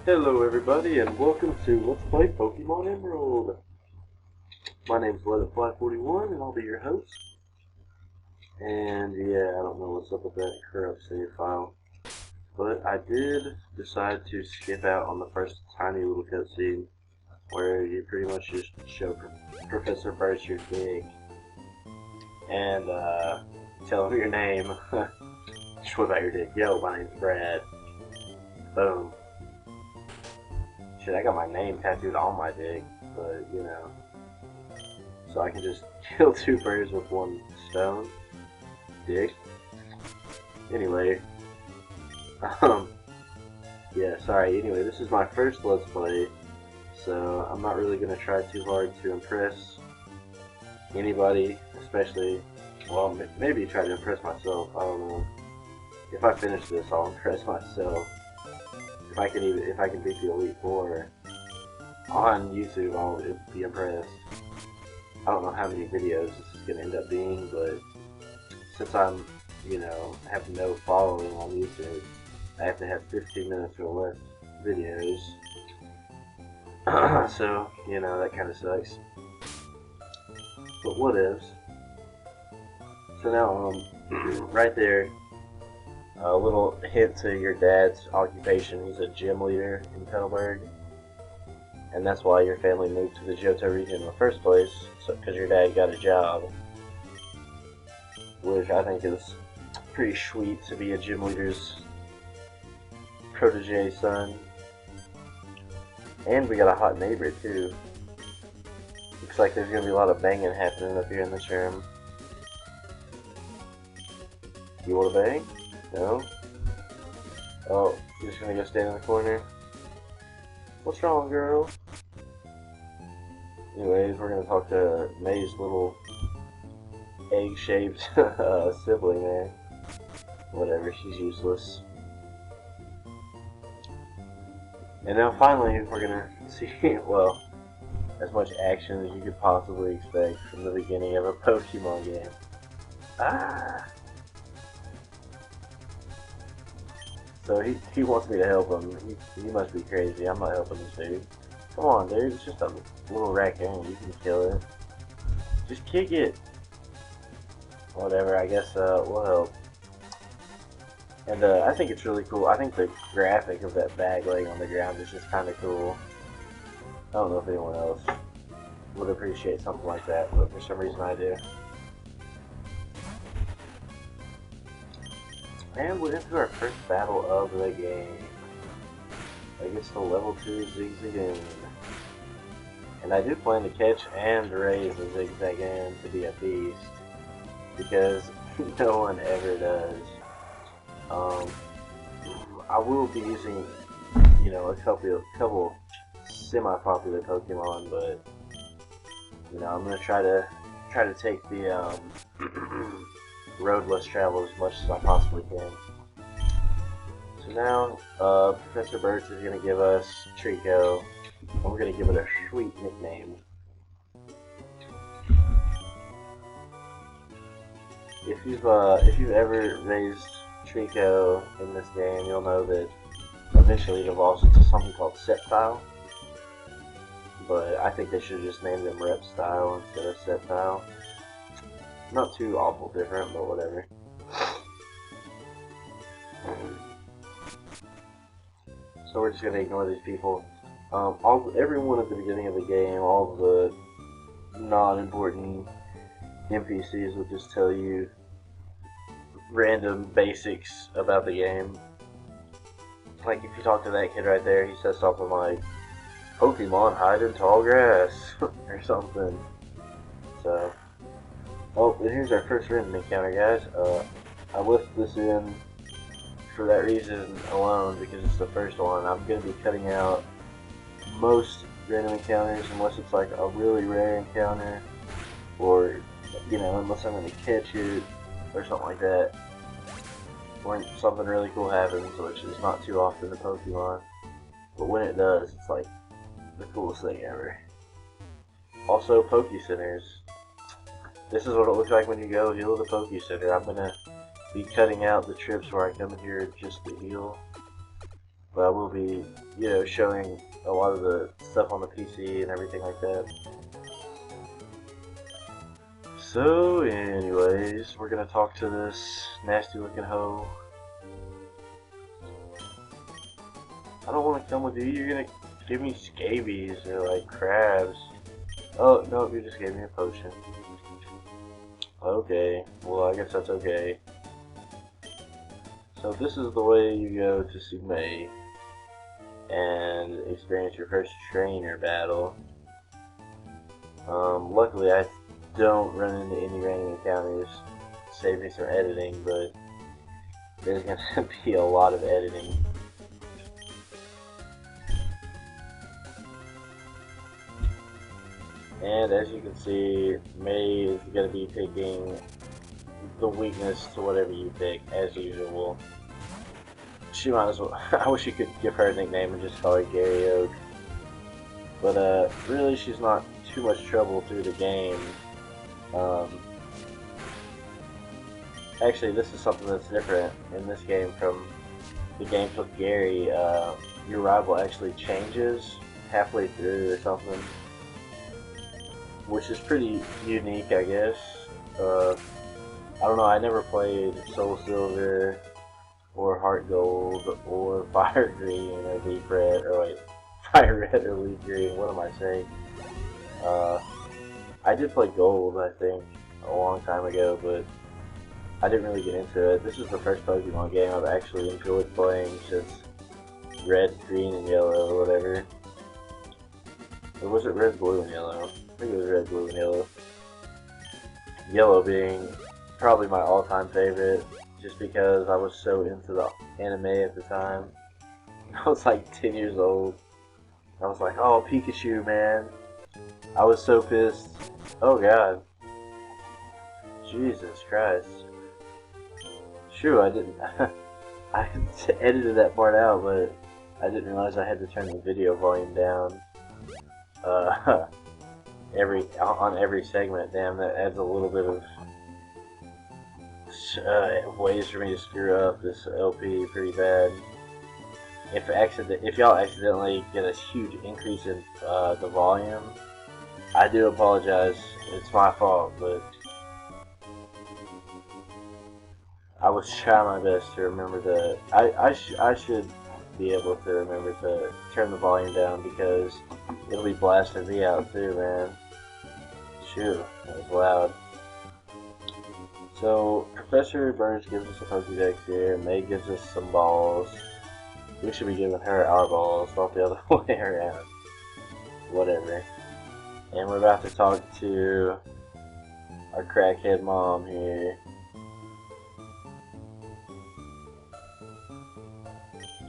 Hello everybody and welcome to Let's Play Pokemon Emerald. My name's LetItFly41 and I'll be your host. And yeah, I don't know what's up with that corrupt save file. But I did decide to skip out on the first tiny little cutscene where you pretty much just show Professor Birch your dig. And tell him your name. Just what about your dig? Yo, my name's Brad. Boom. Shit, I got my name tattooed on my dick, but, you know. So I can just kill two birds with one stone. Dick. Anyway. Yeah, sorry. Anyway, this is my first Let's Play, so I'm not really going to try too hard to impress anybody, especially, well, maybe try to impress myself. I don't know. If I finish this, I'll impress myself. If I can beat the Elite Four on YouTube, I'll be impressed. I don't know how many videos this is going to end up being, but since I'm, have no following on YouTube, I have to have 15 minutes or less videos. So, that kind of sucks. But what ifs? So now, right there, a little hint to your dad's occupation. He's a gym leader in Petalburg. And that's why your family moved to the Johto region in the first place, because your dad got a job. Which I think is pretty sweet to be a gym leader's protege son. And we got a hot neighbor too. Looks like there's going to be a lot of banging happening up here in this room. You want to bang? No? Oh, you're just gonna go stand in the corner? What's wrong, girl? Anyways, we're gonna talk to May's little egg-shaped sibling there. Whatever, she's useless. And now finally, we're gonna see, well, as much action as you could possibly expect from the beginning of a Pokemon game. Ah! So he wants me to help him. He must be crazy. I'm not helping this dude. Come on, dude. It's just a little raccoon. You can kill it. Just kick it. Whatever. I guess we'll help. And I think it's really cool. I think the graphic of that bag laying on the ground is just kind of cool. I don't know if anyone else would appreciate something like that, but for some reason I do. And we're into our first battle of the game. Against the level 2 Zigzagoon. And I do plan to catch and raise the Zigzagoon to be a beast. Because no one ever does. I will be using, a couple semi-popular Pokemon, but I'm gonna try to take the road less traveled as much as I possibly can. So now, Professor Birch is going to give us Treecko, and we're going to give it a sweet nickname. If you've ever raised Treecko in this game, you'll know that eventually it evolves into something called Sceptile. But I think they should have just named him Reptile instead of Sceptile. Not too awful different, but whatever. So we're just gonna ignore these people. Everyone at the beginning of the game, all the non-important NPCs will just tell you random basics about the game. Like if you talk to that kid right there, he says something like, "Pokemon hide in tall grass," or something. So. Oh, and here's our first random encounter, guys. I listed this in for that reason alone, because it's the first one. I'm going to be cutting out most random encounters unless it's like a really rare encounter, or, unless I'm going to catch it, or something like that. When something really cool happens, which is not too often in Pokemon. But when it does, it's like the coolest thing ever. Also, Poke Centers. This is what it looks like when you go heal the Poke Center. I'm going to be cutting out the trips where I come here just to heal. but I will be, showing a lot of the stuff on the PC and everything like that. So, anyways, we're gonna talk to this nasty looking hoe. I don't want to come with you. You're gonna give me scabies or like crabs. Oh no, you just gave me a potion. Okay, well I guess that's okay. So this is the way you go to Sugmei and experience your first trainer battle. Luckily I don't run into any random encounters, save me some editing, but there's gonna be a lot of editing. And as you can see, May is going to be picking the weakness to whatever you pick, as usual. She might as well. I wish you could give her a nickname and just call her Gary Oak. But really, she's not too much trouble through the game. Actually, this is something that's different in this game from the games with Gary. Your rival actually changes halfway through or something, which is pretty unique, I guess. I don't know, I never played Soul Silver, or Heart Gold, or Fire Green, or Leaf Red, or wait, Fire Red or Leaf Green, what am I saying? I did play Gold, I think, a long time ago, but I didn't really get into it. This is the first Pokemon game I've actually enjoyed playing since Red, Green, and Yellow, or whatever. Or was it Red, Blue, and Yellow? I think it was Red, Blue, and Yellow. Yellow being probably my all-time favorite, just because I was so into the anime at the time. I was like 10 years old. I was like, oh, Pikachu, man. I was so pissed. Oh, God. Jesus Christ. Shoot, I didn't... I edited that part out, but I didn't realize I had to turn the video volume down. On every segment. Damn, that adds a little bit of ways for me to screw up this LP pretty bad. If y'all accidentally get a huge increase in the volume, I do apologize. It's my fault, but I was trying my best to remember to. I should be able to remember to turn the volume down, because it'll be blasting me out too, man. Shoot, that was loud. So, Professor Burns gives us a Pokédex here, May gives us some balls. We should be giving her our balls, not the other way around. Whatever. And we're about to talk to our crackhead mom here.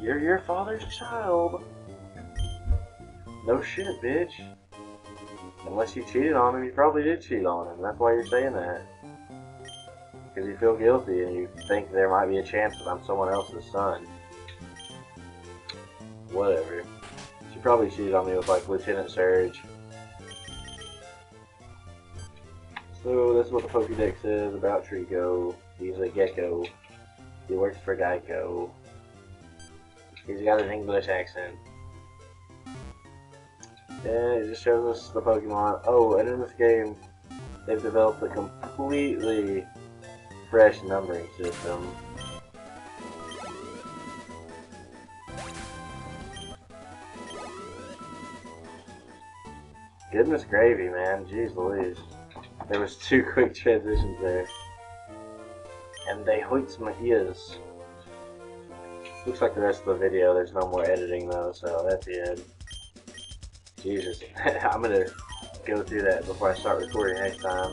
You're your father's child. No shit, bitch. Unless you cheated on him, you probably did cheat on him. That's why you're saying that. Because you feel guilty and you think there might be a chance that I'm someone else's son. Whatever. She probably cheated on me with like Lieutenant Surge. So that's what the Pokédex says about Trico. He's a gecko. He works for Geico. He's got an English accent. And it just shows us the Pokemon. Oh, and in this game, they've developed a completely fresh numbering system. Goodness gravy, man. Jeez Louise. There was 2 quick transitions there. And they hoits my ears. Looks like the rest of the video, there's no more editing though, so that's good. Jesus. I'm gonna go through that before I start recording next time.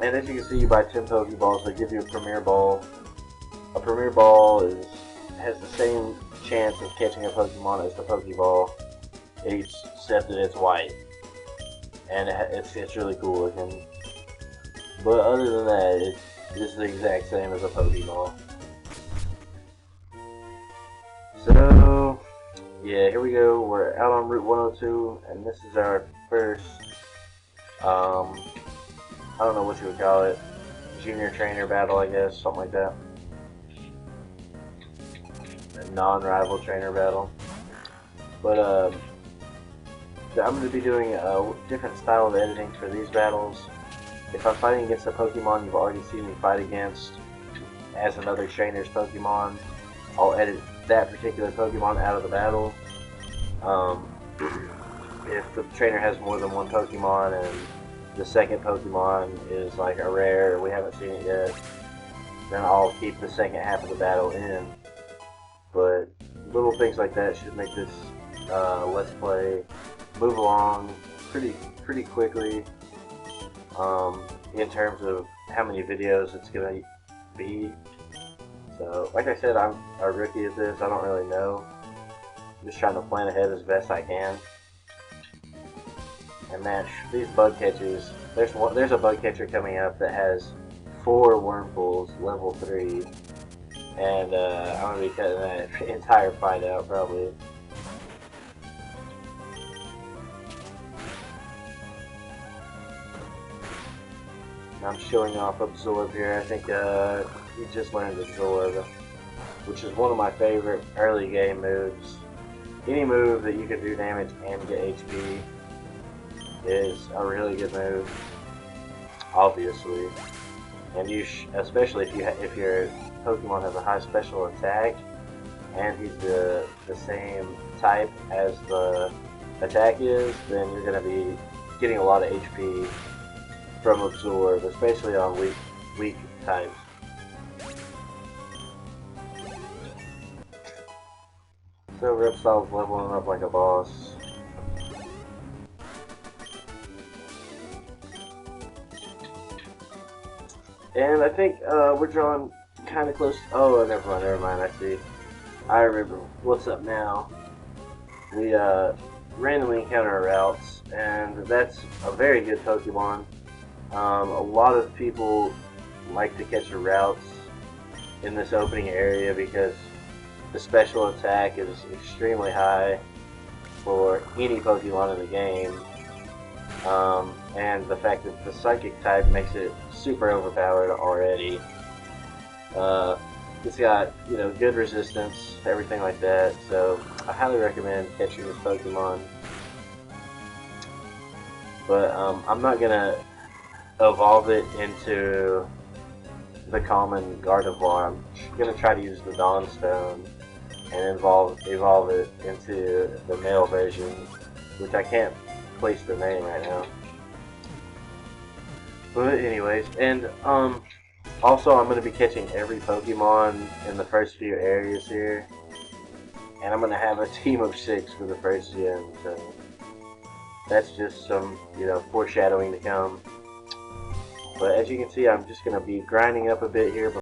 And as you can see, you buy 10 Pokeballs, they give you a Premier Ball. A Premier Ball has the same chance of catching a Pokemon as the Pokeball, except that it's white. And it's really cool looking. But other than that, it's the exact same as a Pokeball. So, yeah, here we go. We're out on Route 102, and this is our first, I don't know what you would call it, junior trainer battle, I guess, something like that. non-rival trainer battle. But I'm going to be doing a different style of editing for these battles. If I'm fighting against a Pokemon you've already seen me fight against as another trainer's Pokemon, I'll edit that particular Pokemon out of the battle. If the trainer has more than one Pokemon and the second Pokemon is like a rare, we haven't seen it yet, then I'll keep the second half of the battle in. But little things like that should make this Let's Play move along pretty quickly in terms of how many videos it's going to be. So, like I said, I'm a rookie at this. I don't really know. I'm just trying to plan ahead as best I can. And man, these bug catchers, there's a bug catcher coming up that has 4 Wurmpools, level 3. And I'm going to be cutting that entire fight out, probably. I'm showing off Absorb here. I think he just learned Absorb, which is one of my favorite early game moves. Any move that you can do damage and get HP is a really good move, obviously. And you especially if your Pokemon has a high special attack and he's the same type as the attack is, then you're going to be getting a lot of HP from Absorb, especially on weak types. So Reptile's leveling up like a boss. And I think we're drawing kind of close. Oh, never mind. I see. I remember what's up now. We randomly encounter routes, and that's a very good Pokemon. A lot of people like to catch the routes in this opening area because the special attack is extremely high for any Pokemon in the game, and the fact that the Psychic type makes it super overpowered already. It's got, you know, good resistance, everything like that, so I highly recommend catching this Pokemon. But I'm not gonna evolve it into the common Gardevoir. I'm gonna try to use the Dawnstone and evolve it into the male version, which I can't place the name right now. But anyways, and also I'm gonna be catching every Pokemon in the first few areas here, and I'm gonna have a team of 6 for the first gen. So that's just some, you know, foreshadowing to come. But as you can see, I'm just going to be grinding up a bit here